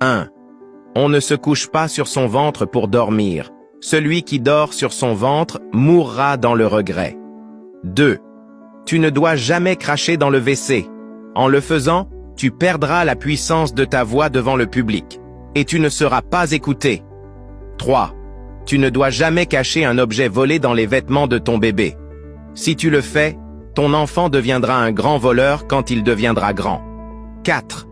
1. On ne se couche pas sur son ventre pour dormir. Celui qui dort sur son ventre mourra dans le regret. 2. Tu ne dois jamais cracher dans le WC. En le faisant, tu perdras la puissance de ta voix devant le public, et tu ne seras pas écouté. 3. Tu ne dois jamais cacher un objet volé dans les vêtements de ton bébé. Si tu le fais, ton enfant deviendra un grand voleur quand il deviendra grand. 4.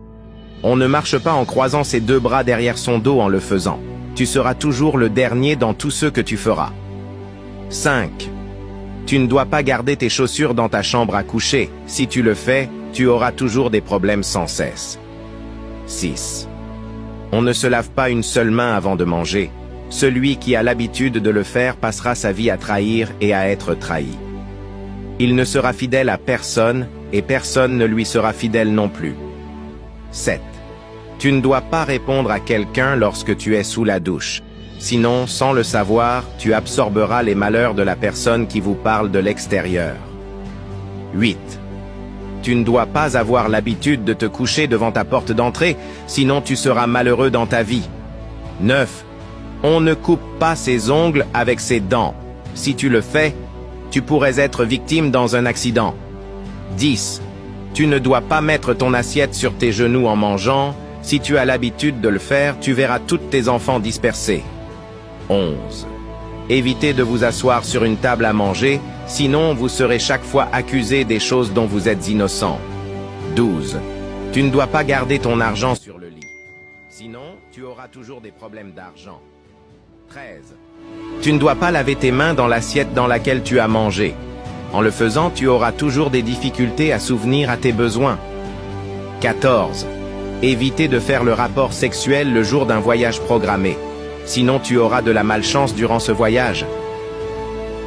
On ne marche pas en croisant ses deux bras derrière son dos en le faisant. Tu seras toujours le dernier dans tout ce que tu feras. 5. Tu ne dois pas garder tes chaussures dans ta chambre à coucher. Si tu le fais, tu auras toujours des problèmes sans cesse. 6. On ne se lave pas une seule main avant de manger. Celui qui a l'habitude de le faire passera sa vie à trahir et à être trahi. Il ne sera fidèle à personne et personne ne lui sera fidèle non plus. 7. Tu ne dois pas répondre à quelqu'un lorsque tu es sous la douche. Sinon, sans le savoir, tu absorberas les malheurs de la personne qui vous parle de l'extérieur. 8. Tu ne dois pas avoir l'habitude de te coucher devant ta porte d'entrée, sinon tu seras malheureux dans ta vie. 9. On ne coupe pas ses ongles avec ses dents. Si tu le fais, tu pourrais être victime dans un accident. 10. Tu ne dois pas mettre ton assiette sur tes genoux en mangeant. Si tu as l'habitude de le faire, tu verras tous tes enfants dispersés. 11. Évitez de vous asseoir sur une table à manger, sinon vous serez chaque fois accusé des choses dont vous êtes innocent. 12. Tu ne dois pas garder ton argent sur le lit. Sinon, tu auras toujours des problèmes d'argent. 13. Tu ne dois pas laver tes mains dans l'assiette dans laquelle tu as mangé. En le faisant, tu auras toujours des difficultés à souvenir à tes besoins. 14. Évitez de faire le rapport sexuel le jour d'un voyage programmé. Sinon, tu auras de la malchance durant ce voyage.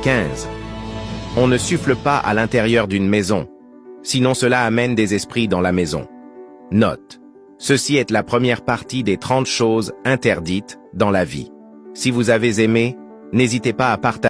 15. On ne souffle pas à l'intérieur d'une maison. Sinon, cela amène des esprits dans la maison. Note. Ceci est la première partie des 30 choses interdites dans la vie. Si vous avez aimé, n'hésitez pas à partager.